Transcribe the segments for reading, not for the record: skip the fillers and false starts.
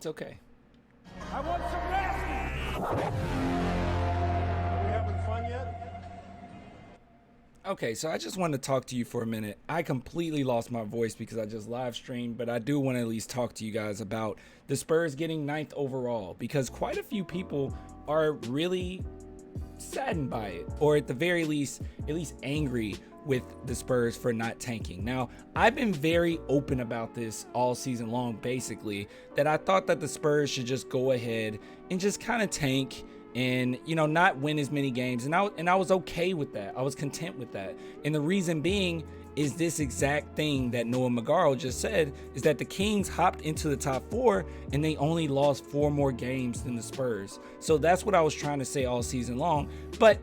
It's okay. I want some nasty. Are we having fun yet? Okay, so I just wanted to talk to you for a minute. I completely lost my voice because I just live streamed, but I do want to at least talk to you guys about the Spurs getting 9th overall, because quite a few people are really saddened by it, or at the very least, at least angry with the Spurs for not tanking. Now, I've been very open about this all season long, basically, that I thought that the Spurs should just go ahead and just kind of tank and, you know, not win as many games. And I was okay with that. I was content with that. And the reason being is this exact thing that Noah Magaro just said, is that the Kings hopped into the top 4 and they only lost 4 more games than the Spurs. So that's what I was trying to say all season long. But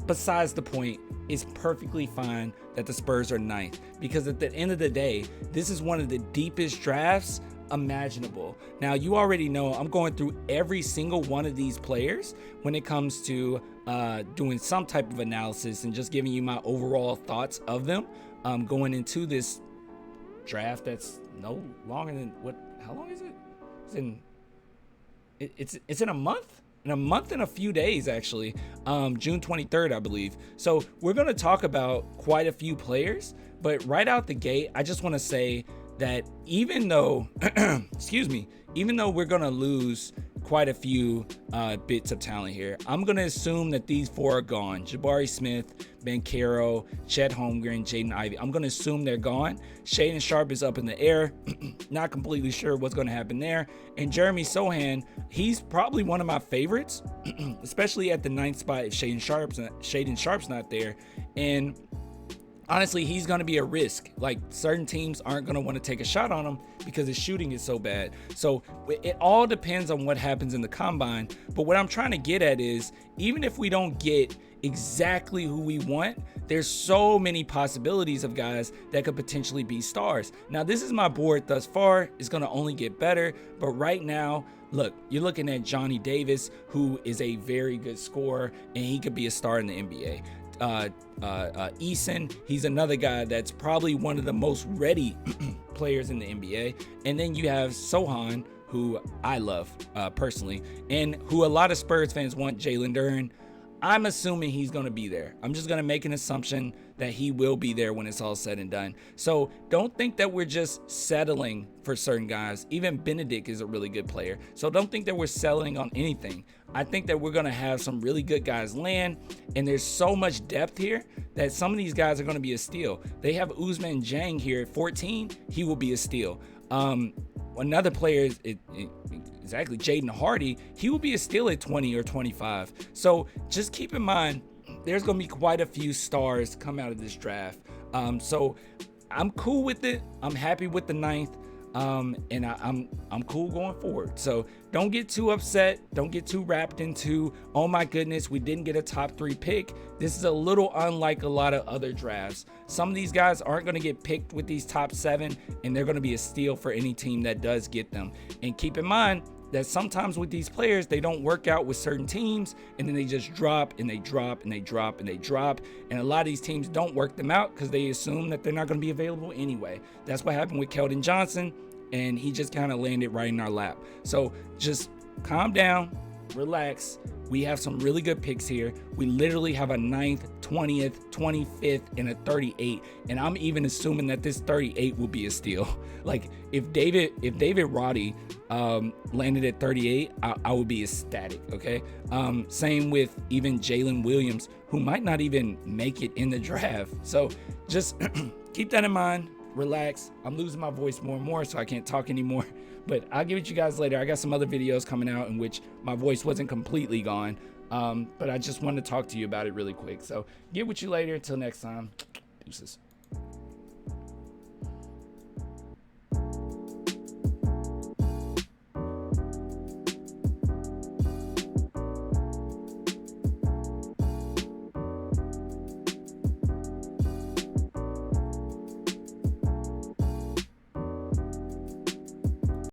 besides the point, it's perfectly fine that the Spurs are 9th, because at the end of the day, this is one of the deepest drafts imaginable. Now, you already know I'm going through every single one of these players when it comes to doing some type of analysis and just giving you my overall thoughts of them going into this draft that's no longer than how long is it? It's in a month. In a month and a few days, actually. June 23rd, I believe. So we're going to talk about quite a few players, but right out the gate, I just want to say that even though, excuse me, even though we're going to lose quite a few bits of talent here, I'm going to assume that these 4 are gone. Jabari Smith, Banchero, Chet Holmgren, Jaden Ivey. I'm going to assume they're gone. Shaedon Sharpe is up in the air. Not completely sure what's going to happen there. And Jeremy Sohan, he's probably one of my favorites, especially at the 9th spot if Shaedon Sharpe's not there. And honestly, he's going to be a risk. Like, certain teams aren't going to want to take a shot on him because his shooting is so bad. So it all depends on what happens in the combine. But what I'm trying to get at is, even if we don't get exactly who we want, there's so many possibilities of guys that could potentially be stars. Now, this is my board thus far. It's going to only get better. But right now, look, you're looking at Johnny Davis, who is a very good scorer, and he could be a star in the NBA. Eason, he's another guy that's probably one of the most ready players in the NBA. And then you have Sohan, who I love personally, and who a lot of Spurs fans want, Jalen Duren. I'm assuming he's going to be there. I'm just going to make an assumption that he will be there when it's all said and done. So don't think that we're just settling for certain guys. Even Benedict is a really good player. So don't think that we're settling on anything. I think that we're going to have some really good guys land, and there's so much depth here that some of these guys are going to be a steal. They have Ousmane Dieng here at 14. He will be a steal. Another player is exactly Jaden Hardy. He will be a steal at 20 or 25. So just keep in mind, there's going to be quite a few stars come out of this draft. So I'm cool with it. I'm happy with the 9th. And I'm cool going forward. So don't get too upset. Don't get too wrapped into, oh my goodness, we didn't get a top 3 pick. This is a little unlike a lot of other drafts. Some of these guys aren't going to get picked with these top 7, and they're going to be a steal for any team that does get them. And keep in mind that sometimes with these players, they don't work out with certain teams, and then they just drop and they drop and they drop and they drop. And a lot of these teams don't work them out because they assume that they're not going to be available anyway. That's what happened with Keldon Johnson, and he just kind of landed right in our lap. So just calm down, relax. We have some really good picks here. We literally have a 9th, 20th, 25th, and a 38. And I'm even assuming that this 38 will be a steal. Like, if David Roddy landed at 38, I would be ecstatic, okay? Same with even Jalen Williams, who might not even make it in the draft. So just keep that in mind. Relax. I'm losing my voice more and more, so I can't talk anymore. But I'll give it to you guys later. I got some other videos coming out in which my voice wasn't completely gone. But I just wanted to talk to you about it really quick. So get with you later. Until next time. Deuces.